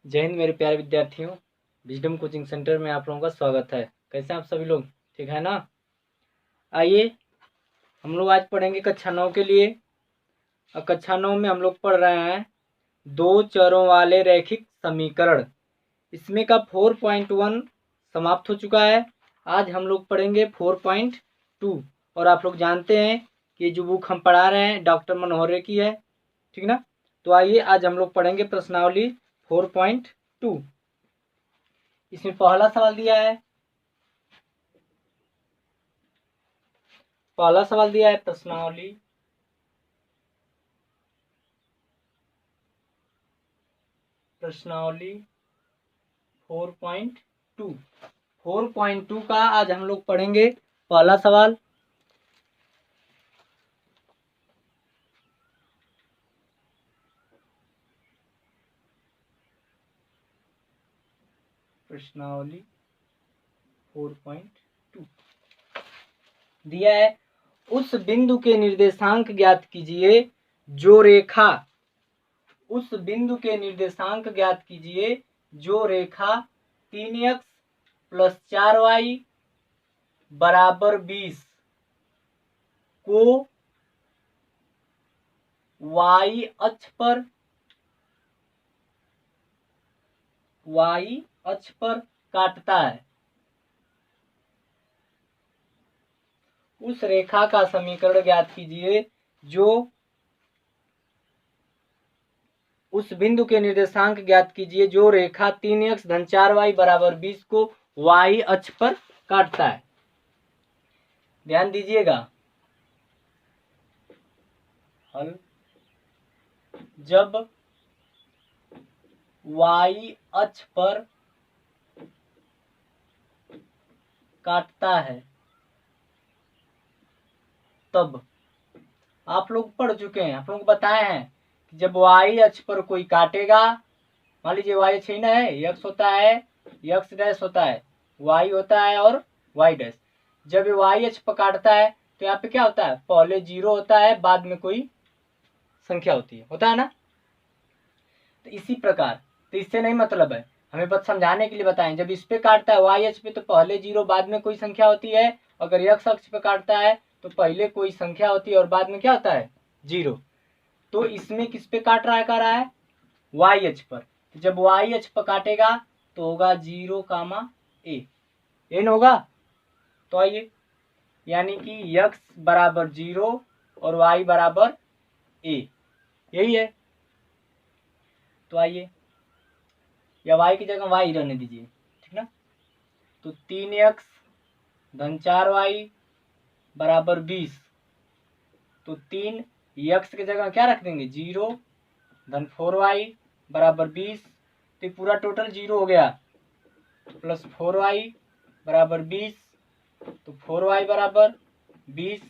जय हिंद मेरे प्यारे विद्यार्थियों। विजडम कोचिंग सेंटर में आप लोगों का स्वागत है। कैसे हैं आप सभी लोग? ठीक है ना? आइए हम लोग आज पढ़ेंगे कक्षा 9 के लिए। और कक्षा 9 में हम लोग पढ़ रहे हैं दो चरों वाले रैखिक समीकरण। इसमें का 4.1 समाप्त हो चुका है। आज हम लोग पढ़ेंगे 4.2। और आप लोग जानते हैं कि जो बुक हम पढ़ा रहे हैं डॉक्टर मनोहरे की है, ठीक ना? तो आइए आज हम लोग पढ़ेंगे प्रश्नावली 4.2। इसमें पहला सवाल दिया है। प्रश्नावली प्रश्नावली 4.2 4.2 का आज हम लोग पढ़ेंगे पहला सवाल। प्रश्नावली 4.2 दिया है, उस बिंदु के निर्देशांक ज्ञात कीजिए जो रेखा उस बिंदु के निर्देशांक ज्ञात कीजिए जो रेखा 3x + 4y = 20 को y अक्ष पर काटता है। उस रेखा का समीकरण ज्ञात कीजिए जो उस बिंदु के निर्देशांक ज्ञात कीजिए जो रेखा 3x - 4y = 20 को y अक्ष पर काटता है। ध्यान दीजिएगा, हल जब y अक्ष पर काटता है तब आप लोग पढ़ चुके हैं, आप लोग बताए हैं कि जब y अक्ष पर कोई काटेगा, मान लीजिए y अक्ष ना है, x होता है, x डैश होता है, y होता है और y डैश। जब y अक्ष पर काटता है तो यहाँ पे क्या होता है? पहले 0 होता है, बाद में कोई संख्या होता है ना? तो इसी प्रकार, तो इससे नहीं मतलब है, हमें बस समझाने के लिए बताएं। जब इस पे काटता है y अक्ष पे तो पहले 0 बाद में कोई संख्या होती है। अगर x अक्ष पे काटता है तो पहले कोई संख्या होती है और बाद में क्या होता है? 0। तो इसमें किस पे काट रहा है? कह रहा है y अक्ष पर। तो जब y अक्ष पर काटेगा तो होगा 0, a एन होगा। तो आइए, यानी कि x = 0 और y = a, यही है। तो आइए, या y की जगह y रहने दीजिए, ठीक ना? तो 3x - 4y = 20। तो 3 x की जगह क्या रख देंगे? 0 - 4y = 20। तो पूरा टोटल 0 हो गया, प्लस 4y = 20। तो 4y = 20,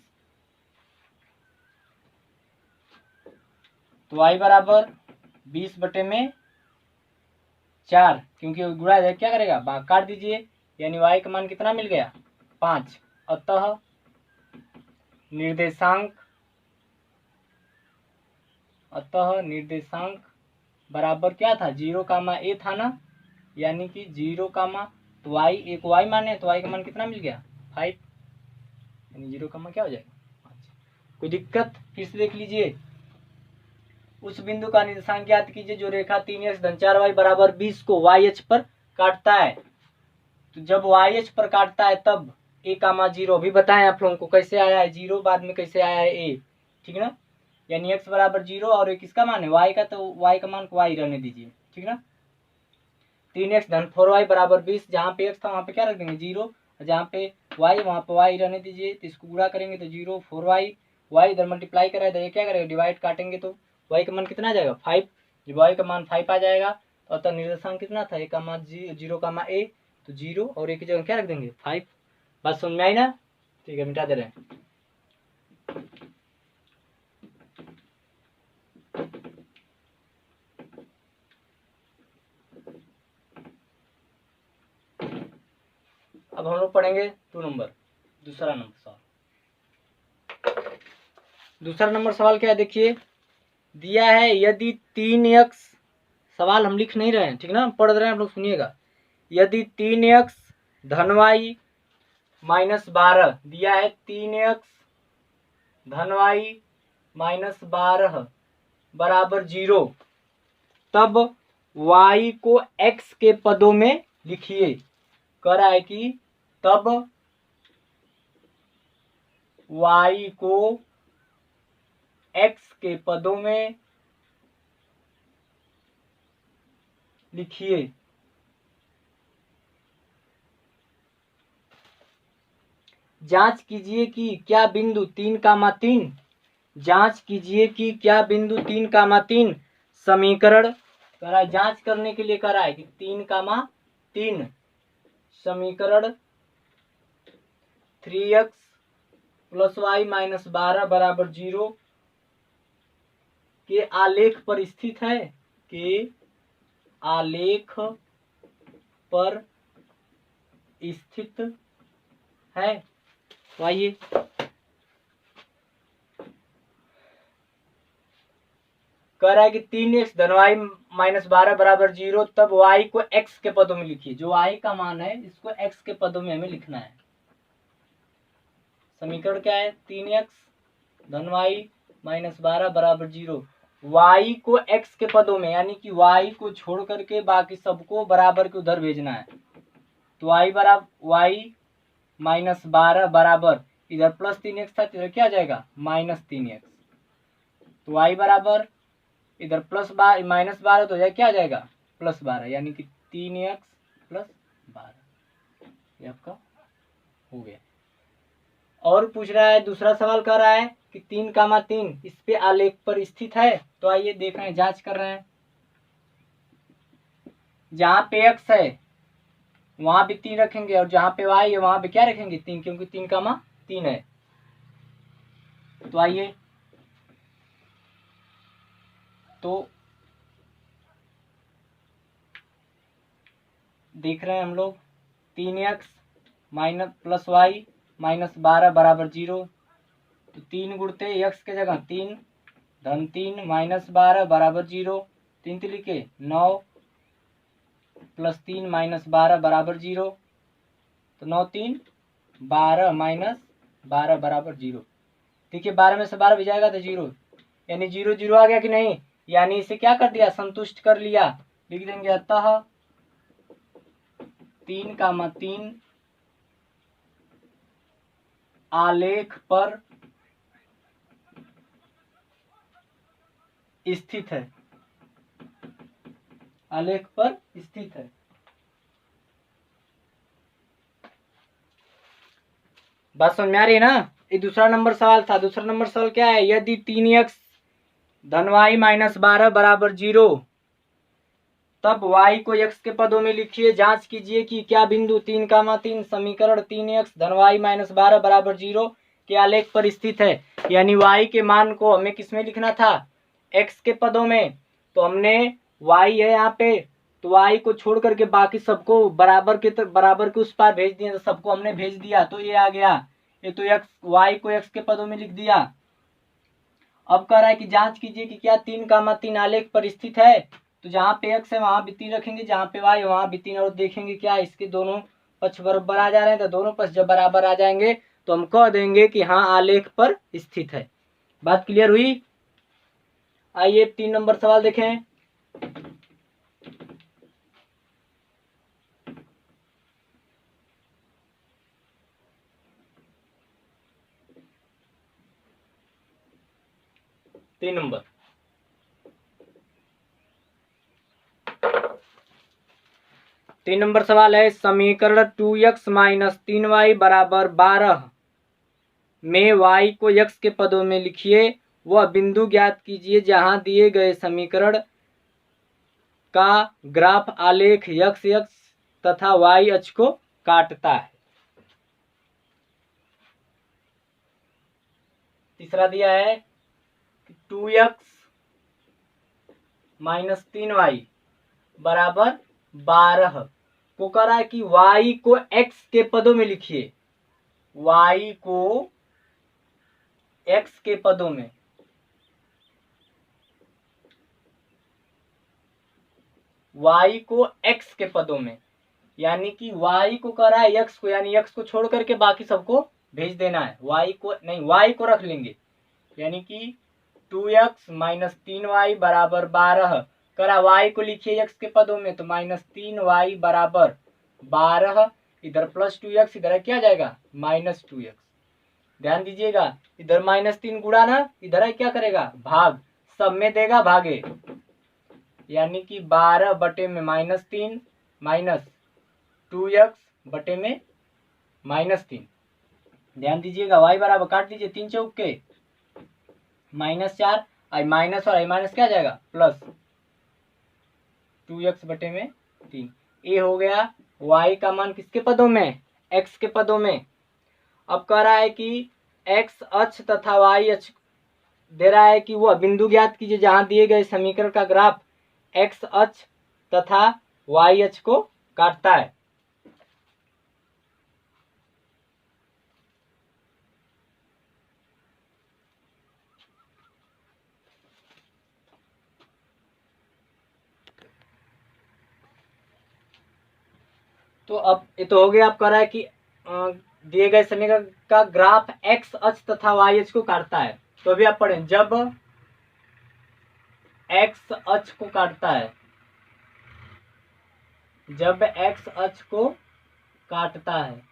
तो y = 20/4, क्योंकि गुणा है, क्या करेगा? काट दीजिए, यानी y का मान कितना मिल गया? 5। अतः निर्देशांक बराबर क्या था? 0, a था ना, यानी कि 0, तो y एक y माने तो y का मान कितना मिल गया? 5, यानी 0, क्या हो जाएगा? 5। कोई दिक्कत? फिर से देख लीजिए, उस बिंदु का निर्देशांक ज्ञात कीजिए जो रेखा 3x - 4y = 20 को y अक्ष पर काटता है। तो जब y अक्ष पर काटता है तब a, 0 भी बताएं आप लोगों को, कैसे आया है 0, बाद में कैसे आया है a, ठीक ना? यानी x = 0 और एक किसका मान है? y का, तो y का मान को y रहने दीजिए, ठीक ना? 3x - 4y = 20, जहाँ पे x था वहाँ पे क्या रख देंगे? 0, जहाँ पे y वहाँ पे y रहने दीजिए। तो इसको गुणा करेंगे तो 0, 4y, y इधर मल्टीप्लाई करा है तो ये क्या करेगा? डिवाइड काटेंगे तो y का मान कितना आ जाएगा? 5। जब y का मान 5 आ जाएगा तो अतः निर्देशांक कितना था? a, 0, a, तो 0 और एक की जगह क्या रख देंगे? 5। बात समझ में आई ना? ठीक है, मिटा दे रहे हैं। अब हम लोग पढ़ेंगे 2 नंबर, दूसरा नंबर सवाल। दूसरा नंबर सवाल क्या है? देखिए, दिया है यदि 3x सवाल हम लिख नहीं रहे हैं, ठीक ना, पढ़ रहे हैं, आप लोग सुनिएगा। यदि 3x धन y माइनस 12 दिया है, 3x धन y माइनस 12 बराबर 0, तब y को x के पदों में लिखिए। कह रहा है कि तब y को x के पदों में लिखिए। जांच कीजिए कि क्या बिंदु 3,3 जांच कीजिए कि क्या बिंदु 3,3 समीकरण कह रहा है, जांच करने के लिए कह रहा है कि 3,3 समीकरण 3x प्लस वाई माइनस 12 बराबर 0 के आलेख पर स्थित है, के आलेख पर स्थित है। तो आइए कह रहा है कि 3x धन y माइनस 12 बराबर 0, तब y को x के पदों में लिखिए। जो y का मान है इसको x के पदों में हमें लिखना है। समीकरण क्या है, 3x धन y माइनस 12 बराबर 0, y को x के पदों में, यानी कि y को छोड़ करके बाकी सबको बराबर के उधर भेजना है। तो y बराबर y माइनस 12 बराबर, इधर प्लस 3x था, इधर क्या आ जाएगा माइनस 3x। तो y बराबर इधर प्लस माइनस 12 तो क्या आ जाएगा प्लस 12, यानी कि 3x प्लस 12, ये आपका हो गया। और पूछ रहा है, दूसरा सवाल कर रहा है कि 3,3 इस पे आलेख पर स्थित है। तो आइए देख रहे हैं, जांच कर रहे हैं। जहां पे x है वहां भी 3 रखेंगे, और जहां पे y है वहां पे क्या रखेंगे 3, क्योंकि 3,3 है। तो आइए, तो देख रहे हैं हम लोग, 3x minus plus Y minus 12 बराबर 0। तो 3 गुणते x के जगह 3 धन 3 माइनस 12 बराबर 0, 3 3 लिखे 9 प्लस 3 माइनस 12 बराबर 0। तो 9 3 12 माइनस 12 बराबर 0। देखिए 12 में से 12 भी जाएगा तो 0, यानी 0 0 आ गया कि नहीं, यानी इसे क्या कर दिया, संतुष्ट कर लिया। लिख देंगे अतः 3,3 आलेख पर स्थित है, आलेख पर स्थित है। बात समझ में आ रही है ना। ये दूसरा नंबर सवाल था। दूसरा नंबर सवाल क्या है, यदि 3x धन y माइनस 12 बराबर 0, तब y को x के पदों में लिखिए। जांच कीजिए कि क्या बिंदु 3,3 समीकरण 3x धन y माइनस 12 बराबर 0 के आलेख पर स्थित है। यानी y के मान को हमें किसमें लिखना था, x के पदों में। तो हमने y है यहाँ पे, तो y को छोड़ करके बाकी सबको बराबर के उस पार भेज दिया, तो सबको हमने भेज दिया, तो ये आ गया। ये तो x y को x के पदों में लिख दिया। अब कह रहा है कि जांच कीजिए कि क्या 3,3 आलेख पर स्थित है। तो जहां पे x है वहां भी 3 रखेंगे, जहां पे y है वहां भी 3, और देखेंगे क्या इसके दोनों पक्ष बराबर आ जा रहे हैं। तो दोनों पक्ष जब बराबर आ जाएंगे तो हम कह देंगे कि हाँ आलेख पर स्थित है। बात क्लियर हुई। आइए 3 नंबर सवाल देखें। तीन नंबर सवाल है, समीकरण 2x माइनस 3y बराबर 12 में y को x के पदों में लिखिए। वह बिंदु ज्ञात कीजिए जहां दिए गए समीकरण का ग्राफ आलेख x तथा y अक्ष को काटता है। तीसरा दिया है 2x माइनस 3y बराबर 12 को कह रहा है कि y को x के पदों में लिखिए। y को x के पदों में, y को x के पदों में, यानी कि y को कर रहा है x को, यानी x को छोड़ करके बाकी सबको भेज देना है। y को नहीं, y को रख लेंगे, यानी कि 2x माइनस 3y बराबर 12 करा। y को लिखिए x के पदों में, तो माइनस 3y बराबर 12, इधर प्लस 2x, इधर क्या जाएगा माइनस 2x। ध्यान दीजिएगा, इधर माइनस 3 गुणा ना, इधर क्या करेगा भाग, सब में देगा भागे, यानी कि 12 बटे में माइनस 3 माइनस 2x बटे में माइनस 3। ध्यान दीजिएगा, y बराबर काट दीजिए, 3 चौक के -4, आई माइनस और आई माइनस क्या जाएगा प्लस 2x बटे में 3। ये हो गया y का मान किसके पदों में, x के पदों में। अब कह रहा है कि x अक्ष तथा y अक्ष दे रहा है कि वह बिंदु ज्ञात कीजिए जहां दिए गए समीकरण का ग्राफ x अक्ष तथा y अक्ष को काटता है। तो अब ये तो हो गया, आप कह रहा है कि दिए गए समीकरण का ग्राफ x अक्ष तथा y अक्ष को काटता है। तो अभी आप पढ़ें, जब x अक्ष को काटता है, जब x अक्ष को काटता है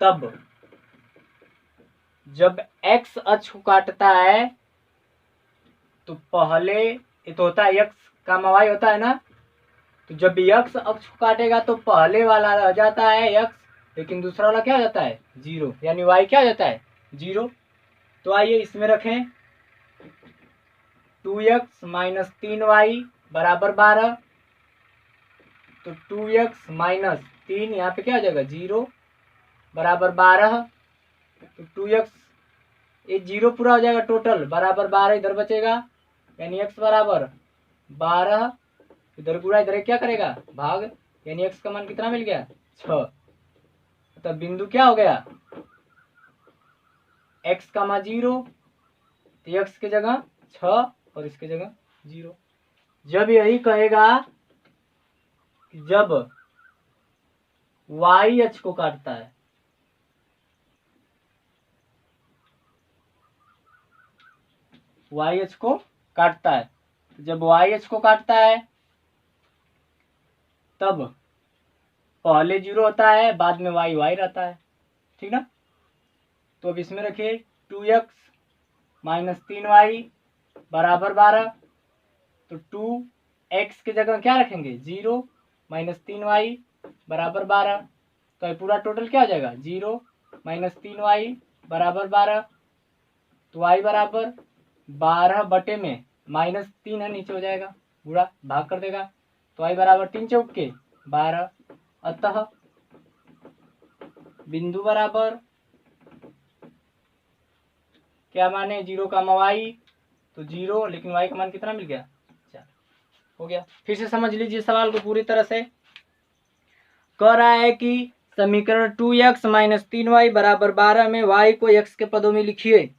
तब, जब x अक्ष को काटता है तो पहले ये तो होता है x का y होता है ना, तो जब x अक्ष को काटेगा तो पहले वाला रह जाता है x, लेकिन दूसरा वाला क्या हो जाता है 0, यानी y क्या हो जाता है 0। तो आइए इसमें रखें 2x माइनस 3y बराबर 12, तो 2x माइनस 3 यहाँ पे क्या हो जाएगा 0 बराबर 12, तो 2x ये 0 पूरा हो जाएगा टोटल बराबर 12, इधर बचेगा, यानी x बराबर 12, इधर गुणा इधर क्या करेगा भाग, यानी x का मान कितना मिल गया 6। तब बिंदु क्या हो गया x का मान 0, तो x की जगह 6 और इसकी जगह 0। जब यही कहेगा कि जब y अक्ष को काटता है, y अक्ष को काटता है, जब y अक्ष को काटता है तब पहले 0 होता है, बाद में y रहता है, ठीक ना। तो अब इसमें रखिए 2x माइनस 3y बराबर 12, तो 2x की जगह क्या रखेंगे 0 माइनस 3y बराबर 12, तो ये पूरा टोटल क्या हो जाएगा 0 माइनस 3y बराबर 12, तो y बराबर 12 बटे में माइनस 3 है, नीचे हो जाएगा पूरा भाग कर देगा, तो y बराबर 3 चौक के 12। अतः बिंदु बराबर क्या माने 0 का y, तो 0, लेकिन y का मान कितना मिल गया 4। हो गया। फिर से समझ लीजिए सवाल को पूरी तरह से। कह रहा है कि समीकरण 2x माइनस 3y बराबर 12 में y को x के पदों में लिखिए,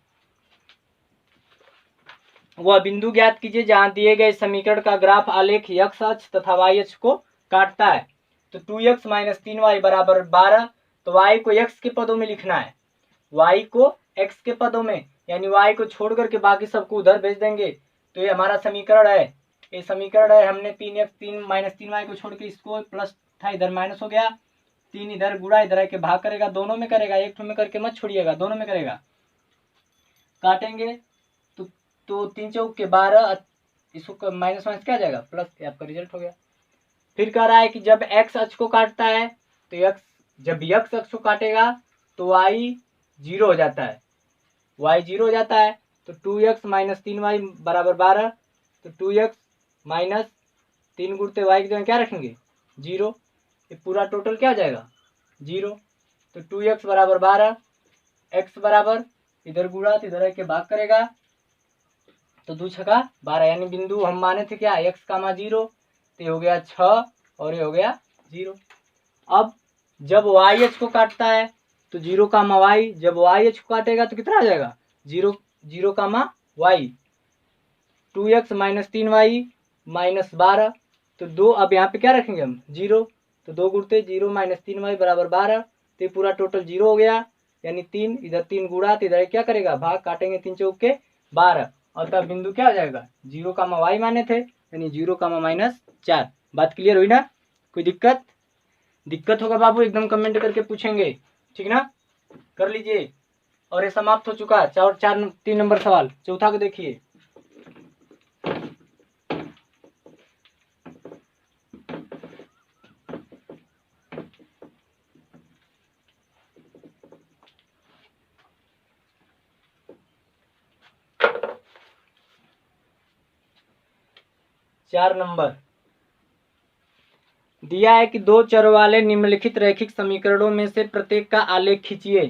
वह बिंदु ज्ञात कीजिए जहां दिए गए समीकरण का ग्राफ आलेख x अक्ष तथा y अक्ष को काटता है। तो 2x माइनस 3y बराबर 12, तो y को x के पदों में लिखना है, y को x के पदों में, यानी y को छोड़ करके बाकी सबको उधर भेज देंगे। तो ये हमारा समीकरण है, ये समीकरण है, हमने 3x माइनस 3y को छोड़ के इसको प्लस था, इधर माइनस हो गया, 3 इधर गुणा इधर के भाग करेगा, दोनों में करेगा, एक ठो में करके मत छोड़िएगा, दोनों में करेगा। काटेंगे तो 3 चौक के 12, इसको माइनस माइनस क्या जाएगा प्लस, आपका रिजल्ट हो गया। फिर कह रहा है कि जब x अक्ष को काटता है तो x, जब x अक्ष को काटेगा तो y 0 हो जाता है, y 0 हो जाता है, तो 2x माइनस 3y बराबर 12, तो 2x माइनस 3 गुणते y की जगह क्या रखेंगे 0, ये पूरा टोटल क्या हो जाएगा 0, तो 2x बराबर 12, x बराबर इधर गुणा तो इधर के भाग करेगा, तो 2 छका 12, यानी बिंदु हम माने थे क्या x का मान 0, तो ये हो गया 6 और ये हो गया 0। अब जब y अक्ष को काटता है तो 0 का मा y, जब y अक्ष को काटेगा तो कितना आ जाएगा 0 का मा y, 2x माइनस 3y -12, तो 2 अब यहाँ पे क्या रखेंगे हम 0, तो 2 गुणते 0 - 3y बराबर 12, तो ये पूरा टोटल 0 हो गया, यानी 3 इधर 3 गुणा, तो इधर क्या करेगा भाग काटेंगे 3 चौक के 12, और तब बिंदु क्या हो जाएगा 0, y माने थे, यानी 0, -4। बात क्लियर हुई ना? कोई दिक्कत होगा बाबू एकदम कमेंट करके पूछेंगे, ठीक ना? कर लीजिए। और ये समाप्त हो चुका। 3 नंबर सवाल, चौथा को देखिए। चार नंबर दिया है कि 2 चर वाले निम्नलिखित रैखिक समीकरणों में से प्रत्येक का आलेख खींचिए।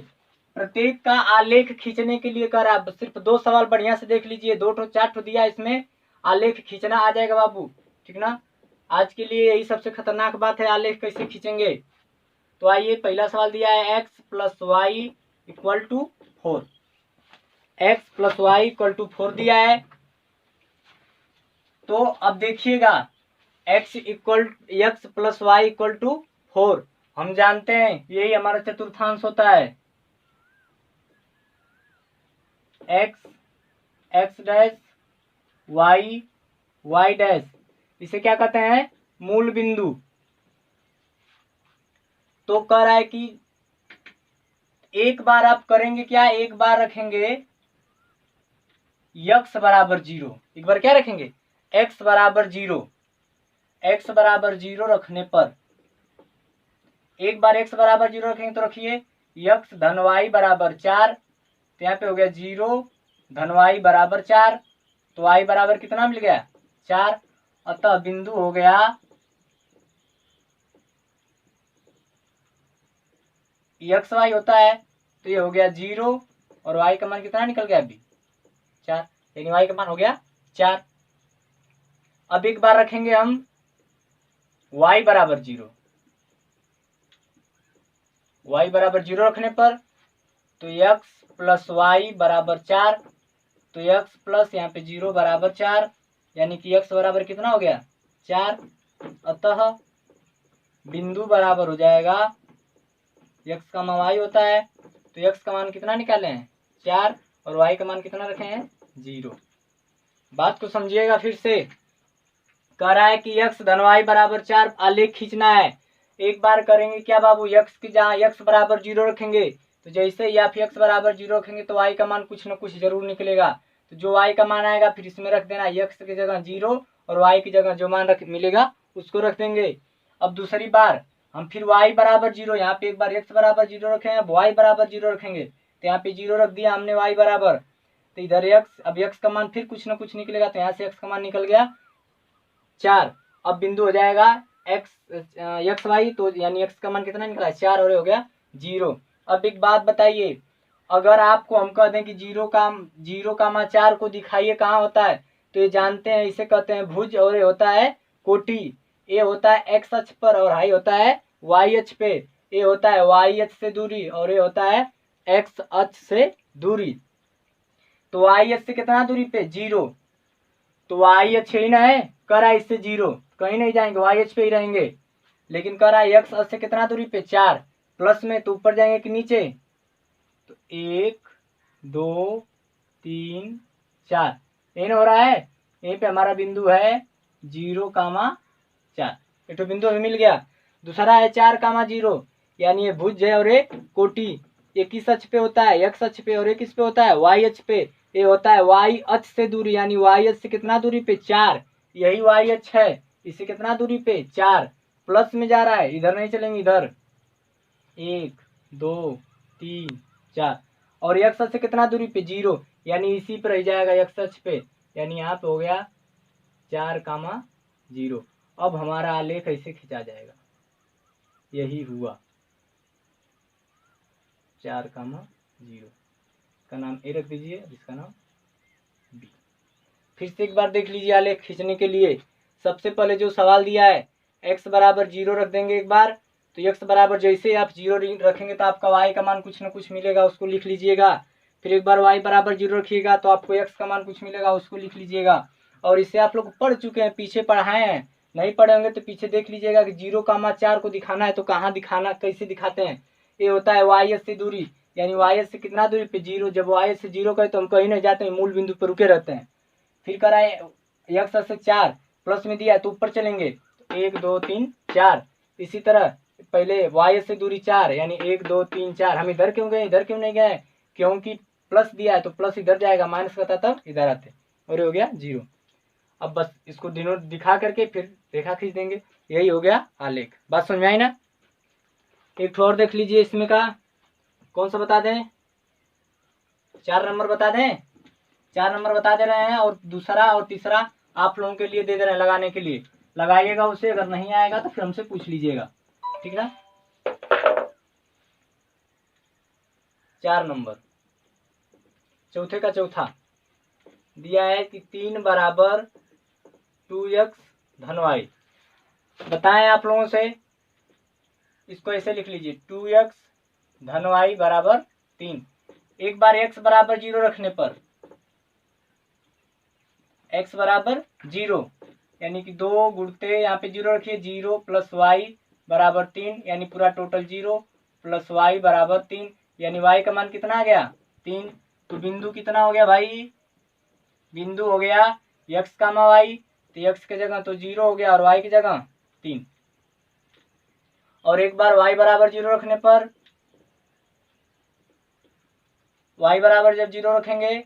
प्रत्येक का आलेख खींचने के लिए कर आप सिर्फ 2 सवाल बढ़िया से देख लीजिए, 2 ठो 4 ठो दिया, इसमें आलेख खींचना आ जाएगा बाबू, ठीक ना? आज के लिए यही सबसे खतरनाक बात है, आलेख कैसे खींचेंगे। तो आइए, पहला सवाल दिया है x + y = 4, x + y = 4 दिया है। तो अब देखिएगा x + y = 4, हम जानते हैं यही हमारा चतुर्थांश होता है। x डैश y डैश, इसे क्या कहते हैं मूल बिंदु। तो कह रहा है कि एक बार आप करेंगे क्या, एक बार रखेंगे x बराबर 0, एक बार क्या रखेंगे x बराबर 0, x बराबर 0 रखने पर एक बार x बराबर 0 रखेंगे तो रखिए x धन y बराबर 4, तो यहाँ पे हो गया 0 धन y बराबर 4, तो y बराबर कितना मिल गया 4, अतः बिंदु हो गया x y होता है, तो ये हो गया 0 और y का मान कितना निकल गया अभी 4, यानी y का मान हो गया 4। अब एक बार रखेंगे हम y बराबर 0, y बराबर 0 रखने पर तो x + y बराबर 4, तो x प्लस यहाँ पे 0 बराबर 4, यानी कि x बराबर कितना हो गया 4, अतः बिंदु बराबर हो जाएगा x का मान y होता है, तो x का मान कितना निकाले हैं 4 और y का मान कितना रखे हैं 0। बात को समझिएगा फिर से, कह रहा है कि x धन y बराबर 4 आलेख खींचना है। एक बार करेंगे क्या बाबू, x की जहाँ x बराबर 0 रखेंगे, तो जैसे ही आप x बराबर 0 रखेंगे तो y का मान कुछ न कुछ जरूर निकलेगा, तो जो y का मान आएगा फिर इसमें रख देना, x की जगह 0 और y की जगह जो मान मिलेगा उसको रख देंगे। अब दूसरी बार हम फिर y बराबर 0, यहाँ पे एक बार x बराबर 0 रखेंगे, अब y बराबर 0 रखेंगे, तो यहाँ पे 0 रख दिया हमने y बराबर, तो इधर x, अब x का मान फिर कुछ न कुछ निकलेगा, तो यहाँ से x का मान निकल गया 4। अब बिंदु हो जाएगा x y, तो यानी x का मान कितना निकला 4 और हो गया 0। अब एक बात बताइए, अगर आपको हम कह दें कि 0,4 को दिखाइए कहाँ होता है, तो ये जानते हैं इसे कहते हैं भुज, और ये होता है कोटि। ये होता है x अक्ष पर और हाई होता है y अक्ष पे, ये होता है y अक्ष से दूरी और ये होता है x अक्ष से दूरी। तो y अक्ष से कितना दूरी पे 0, तो y अक्ष ही ना है, कर रहा है इससे 0, कहीं नहीं जाएंगे y अक्ष पे ही रहेंगे, लेकिन कर रहा है x अक्ष से कितना दूरी पे 4, प्लस में तो ऊपर जाएंगे कि नीचे, तो 1 2 3 4 यही हो रहा है, यहीं पे हमारा बिंदु है 0,4, एक तो बिंदु हमें मिल गया। दूसरा है 4,0, यानी ये भुज है और ये कोटि, ये किस अक्ष पे होता है x अक्ष पे, और ये किस पे होता है y अक्ष पे, ये होता है y अक्ष से दूरी, यानी y अक्ष से कितना दूरी पे 4, यही y अक्ष है, इससे कितना दूरी पे 4, प्लस में जा रहा है, इधर नहीं चलेंगे, इधर 1 2 3 4, और x अक्ष से कितना दूरी पे 0, यानी इसी पर रह जाएगा x अक्ष पे, यानी यहाँ पे हो गया 4,0। अब हमारा आलेख ऐसे खिंचा जाएगा, यही हुआ 4,0 का नाम ए रख दीजिए, जिसका नाम बी। फिर से एक बार देख लीजिए आलेख खींचने के लिए। सबसे पहले जो सवाल दिया है x बराबर 0 रख देंगे एक बार, तो x बराबर जैसे आप 0 रखेंगे तो आपका y का मान कुछ न कुछ मिलेगा, उसको लिख लीजिएगा। फिर एक बार y बराबर 0 रखिएगा तो आपको x का मान कुछ मिलेगा, उसको लिख लीजिएगा। और इसे आप लोग पढ़ चुके हैं, पीछे पढ़ाए हैं। नहीं पढ़े होंगे तो पीछे देख लीजिएगा कि 0,4 को दिखाना है तो कहाँ दिखाना, कैसे दिखाते हैं। ये होता है वाई एस से दूरी, यानी वाई एस से कितना दूरी पे 0। जब वाई एस से 0 करे तो हम कहीं नहीं जाते हैं, मूल बिंदु पर रुके रहते हैं। फिर कराए एक्स से 4 प्लस में दिया है तो ऊपर चलेंगे, 1 2 3 4। इसी तरह पहले वाई से दूरी 4, यानी 1 2 3 4। हम इधर क्यों गए, इधर क्यों नहीं गए, क्योंकि प्लस दिया है तो प्लस इधर जाएगा, माइनस करता तब इधर आते, और ये हो गया 0। अब बस इसको दिखा करके फिर रेखा खींच देंगे, यही हो गया आलेख। बात समझ में आई ना। एक और देख लीजिए इसमें का, कौन सा बता दें, 4 नंबर बता दें, 4 नंबर बता दे रहे हैं, और दूसरा और तीसरा आप लोगों के लिए दे दे रहे हैं लगाने के लिए। लगाइएगा उसे, अगर नहीं आएगा तो फिर हमसे पूछ लीजिएगा, ठीक ना। 4 नंबर चौथे का चौथा दिया है कि 3 बराबर 2x धन y। बताएं आप लोगों से, इसको ऐसे लिख लीजिए 2x धन y बराबर 3। एक बार x बराबर 0 रखने पर, x बराबर 0 यानी कि 2 गुणते यहाँ पे 0 रखिए, 0 प्लस y बराबर 3, यानी पूरा टोटल 0 प्लस y बराबर 3, यानी y का मान कितना आ गया 3। तो बिंदु कितना हो गया भाई, बिंदु हो गया x कामा y, तो x की जगह तो 0 हो गया और y की जगह 3। और एक बार y बराबर 0 रखने पर, y बराबर जब 0 रखेंगे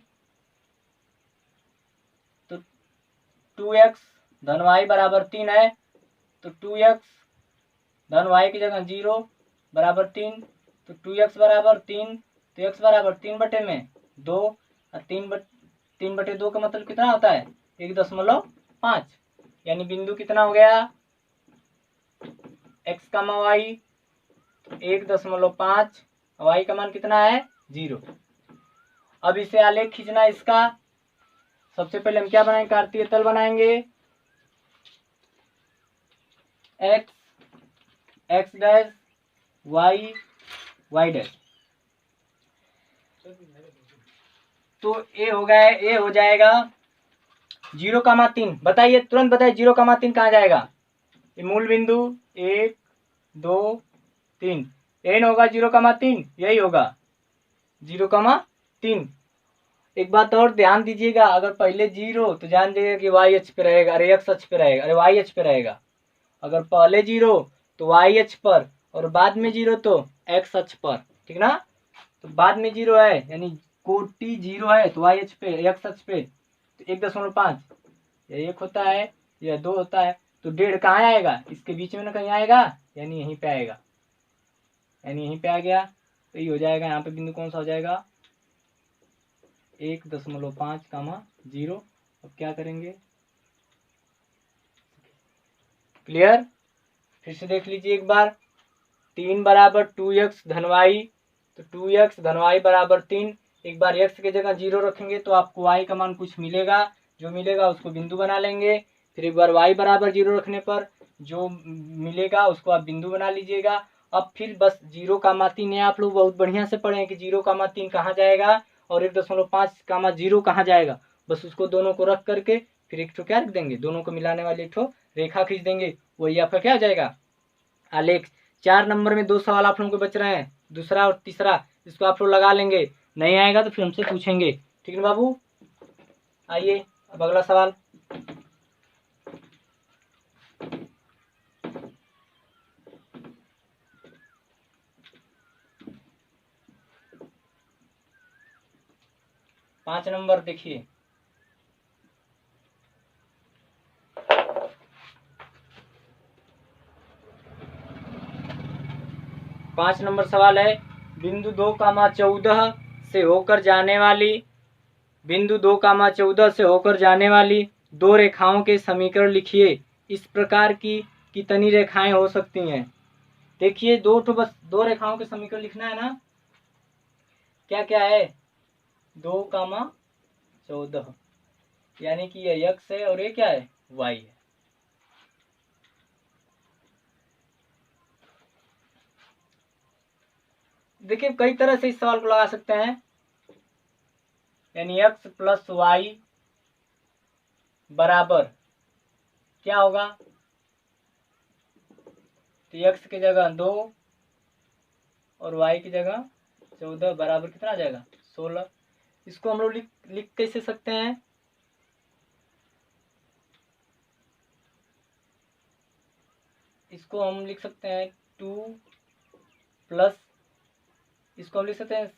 तो 2x धन y बराबर 3 है, तो 2x धन y की जगह 0 बराबर 3, तो 2x बराबर 3, तो x बराबर 3 बटे में 2, और 3 बटे 2 का मतलब कितना होता है 1.5, यानी बिंदु कितना हो गया x कामा y 1.5, y का मान कितना है 0। अब इसे आलेख खींचना इसका। सबसे पहले हम क्या बनाएंगे, कार्तीय तल बनाएंगे, x डैश y डैश। तो ए हो गया, ए हो जाएगा 0,3। बताइए, तुरंत बताइए 0,3 कहाँ जाएगा, ये मूल बिंदु 1 2 3, एन होगा 0,3, यही होगा 0,3। एक बात और ध्यान दीजिएगा, अगर पहले 0 तो जान जाइएगा कि वाई अक्ष पे रहेगा, अरे एक्स अक्ष पे रहेगा, अरे वाई अक्ष पे रहेगा। अगर पहले 0 तो वाई अक्ष पर, और बाद में 0 तो एक्स अक्ष पर, ठीक ना। तो बाद में 0 है, यानी कोटि 0 है तो वाई अक्ष पे, एक्स अक्ष पे तो 1.5, यह 1 होता है, यह 2 होता है, तो 1.5 कहाँ आएगा, इसके बीच में ना कहीं आएगा, यानी यहीं पे आएगा, यानी यहीं पे आ गया। तो ये हो जाएगा, यहाँ पे बिंदु कौन सा हो जाएगा 1.5, 0। अब क्या करेंगे, क्लियर। फिर से देख लीजिए एक बार, 3 बराबर 2x धन y, तो 2x धन y बराबर 3। एक बार x की जगह 0 रखेंगे तो आपको y का मान कुछ मिलेगा, जो मिलेगा उसको बिंदु बना लेंगे। फिर एक बार y बराबर 0 रखने पर जो मिलेगा उसको आप बिंदु बना लीजिएगा। अब फिर बस 0,3 है, आप लोग बहुत बढ़िया से पढ़े कि 0,3 कहाँ जाएगा और 1.5, 0 कहाँ जाएगा, बस उसको दोनों को रख करके फिर एक ठो क्या रख देंगे, दोनों को मिलाने वाली एक ठो रेखा खींच देंगे, वही आपका क्या हो जाएगा आलेख। 4 नंबर में 2 सवाल आप लोगों को बच रहे हैं, दूसरा और तीसरा, इसको आप लोग लगा लेंगे, नहीं आएगा तो फिर हमसे पूछेंगे, ठीक है बाबू। आइए अब अगला सवाल। पांच नंबर देखिए, पांच नंबर सवाल है, बिंदु 2,14 से होकर जाने वाली, बिंदु 2,14 से होकर जाने वाली दो रेखाओं के समीकरण लिखिए। इस प्रकार की कितनी रेखाएं हो सकती हैं। देखिए बस दो रेखाओं के समीकरण लिखना है ना, क्या क्या है 2,14, यानी कि ये x है और ये क्या है y है। देखिए कई तरह से इस सवाल को लगा सकते हैं, यानी x प्लस वाई बराबर क्या होगा, तो x की जगह 2 और y की जगह 14 बराबर कितना आ जाएगा 16। इसको हम लोग लिख कैसे सकते हैं, इसको हम लिख सकते हैं 2 प्लस, इसको हम लिख सकते हैं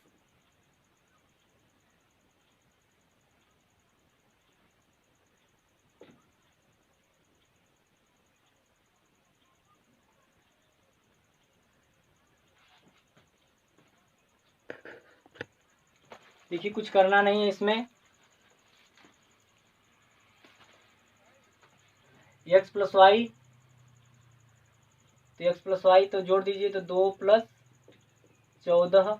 देखिए कुछ करना नहीं है इसमें, x प्लस वाई, तो x प्लस वाई तो जोड़ दीजिए, तो 2 प्लस 14,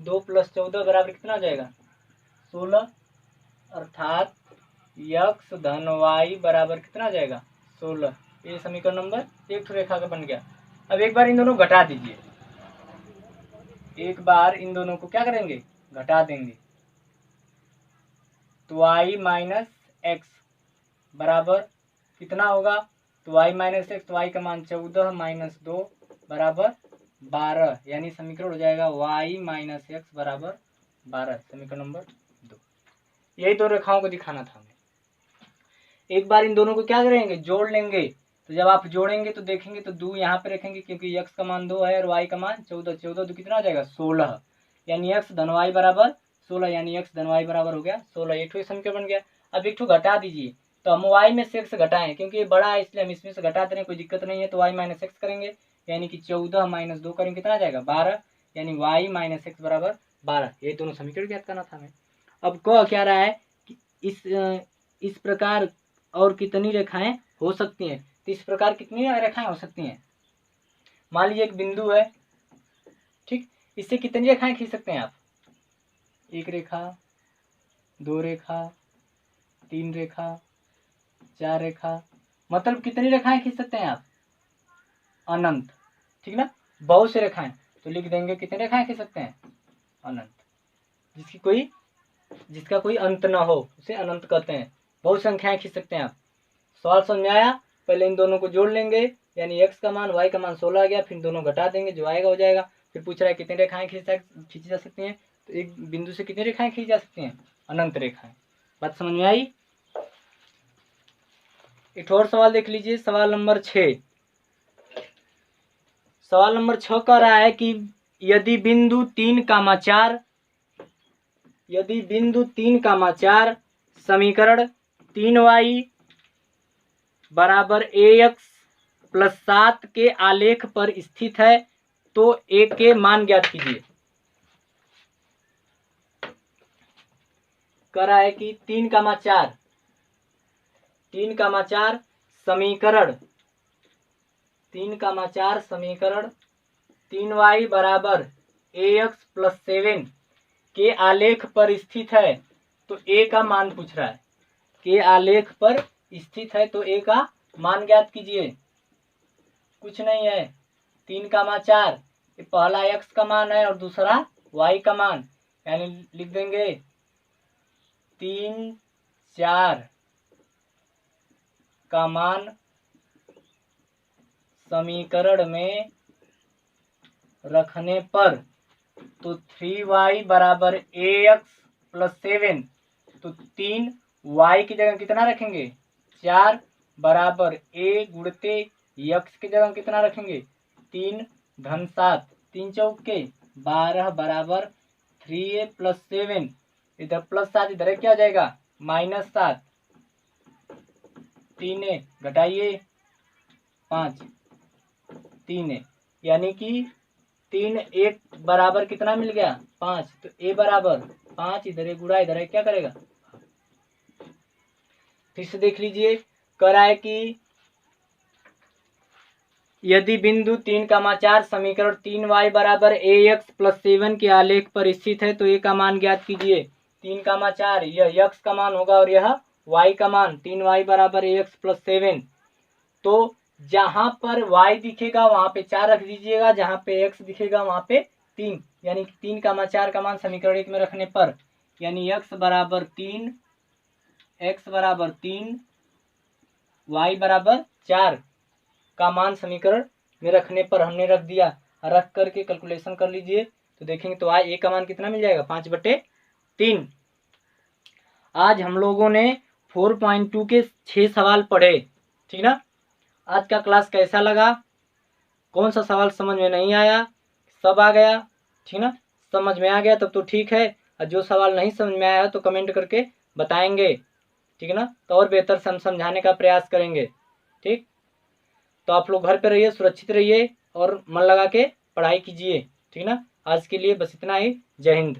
2 प्लस 14 बराबर कितना हो जाएगा 16, अर्थात x धन y बराबर कितना आ जाएगा 16। ये समीकरण नंबर 1 रेखा का बन गया। अब एक बार इन दोनों घटा दीजिए, एक बार इन दोनों को क्या करेंगे घटा देंगे, तो y माइनस एक्स बराबर कितना होगा, तो y माइनस एक्स, तो y का मान 14 माइनस 2 बराबर 12, यानी समीकरण हो जाएगा y माइनस एक्स बराबर 12, समीकरण नंबर 2। यही दो रेखाओं को दिखाना था हमें। एक बार इन दोनों को क्या करेंगे जोड़ लेंगे, तो जब आप जोड़ेंगे तो देखेंगे तो 2 यहाँ पे रखेंगे क्योंकि x का मान 2 है और y का मान 14, 14 2 कितना आ जाएगा 16, यानी x धन y बराबर 16, यानी x धन y बराबर हो गया 16। एक समीकरण बन गया। अब एक घटा दीजिए, तो हम y में से x घटाएं क्योंकि ये बड़ा है इसलिए हम इसमें से घटा दे रहे हैं, कोई दिक्कत नहीं है, तो y माइनस एक्स करेंगे, यानी कि 14 माइनस 2 करेंगे कितना आ जाएगा 12, यानी y माइनस एक्स बराबर 12। ये दोनों समीकरण ज्ञात करना था हमें। अब क्या रहा है कि इस प्रकार और कितनी रेखाएं हो सकती हैं, तो इस प्रकार कितनी रेखाएं हो सकती हैं, मान लीजिए एक बिंदु है, ठीक, इससे कितनी रेखाएं खींच सकते हैं आप, एक रेखा, दो रेखा, तीन रेखा, चार रेखा, मतलब कितनी रेखाएं खींच सकते हैं आप, अनंत, ठीक ना, बहुत से रेखाएं, तो लिख देंगे कितनी रेखाएं खींच सकते हैं अनंत, जिसका कोई अंत ना हो उसे अनंत कहते हैं। बहुत संख्याएं खींच सकते हैं आप। सवाल समझ में आया, पहले इन दोनों को जोड़ लेंगे, यानी x का मान y का मान 16 आ गया, फिर दोनों घटा देंगे, जो आएगा हो जाएगा। फिर पूछ रहा है कितनी रेखाएं खींची जा सकती हैं, तो एक बिंदु से कितनी रेखाएं खींची जा सकती हैं अनंत रेखाएं। बात समझ में आई। एक और सवाल देख लीजिए, सवाल नंबर 6। सवाल नंबर 6 कह रहा है कि यदि बिंदु 3,4 समीकरण 3y बराबर ax प्लस 7 के आलेख पर स्थित है तो a के मान ज्ञात कीजिए। कह रहा है कि 3,4 समीकरण 3y बराबर ax प्लस 7 के आलेख पर स्थित है तो a का मान पूछ रहा है, के आलेख पर स्थित है तो a का मान ज्ञात कीजिए। कुछ नहीं है, 3,4 ये पहला x का मान है और दूसरा y का मान, यानी लिख देंगे 3, 4 का मान समीकरण में रखने पर तो 3y बराबर ax प्लस 7, तो 3y की जगह कितना रखेंगे 4 बराबर a गुणते x की जगह कितना रखेंगे 3 धन 7, 3 चौके 12 बराबर 3a प्लस 7, इधर प्लस 7 इधर क्या आ जाएगा माइनस 7, 3a घटाइए 5, 3a, यानी कि 3 1 बराबर कितना मिल गया 5, तो a बराबर 5, इधर गुणा इधर क्या करेगा। फिर से देख लीजिए, कह रहा है कि यदि बिंदु 3,4 समीकरण 3y बराबर ax प्लस 7 के आलेख पर स्थित है तो a का मान ज्ञात कीजिए। 3,4 यह x का मान होगा और यह y का मान, 3y बराबर ax प्लस 7, तो जहां पर y दिखेगा वहां पे 4 रख दीजिएगा, जहां पे x दिखेगा वहां पे 3, यानी 3,4 का मान समीकरण 1 में रखने पर, यानी x बराबर 3 x बराबर 3 y बराबर 4 का मान समीकरण में रखने पर हमने रख दिया। रख करके कैलकुलेशन कर लीजिए तो देखेंगे तो a का मान कितना मिल जाएगा 5/3। आज हम लोगों ने 4.2 के 6 सवाल पढ़े, ठीक ना। आज का क्लास कैसा लगा, कौन सा सवाल समझ में नहीं आया, सब आ गया, ठीक ना। समझ में आ गया तब तो ठीक है, और जो सवाल नहीं समझ में आया तो कमेंट करके बताएंगे, ठीक है ना। तो और बेहतर से हम समझाने का प्रयास करेंगे, ठीक। तो आप लोग घर पे रहिए, सुरक्षित रहिए और मन लगा के पढ़ाई कीजिए, ठीक ना। आज के लिए बस इतना ही। जय हिंद।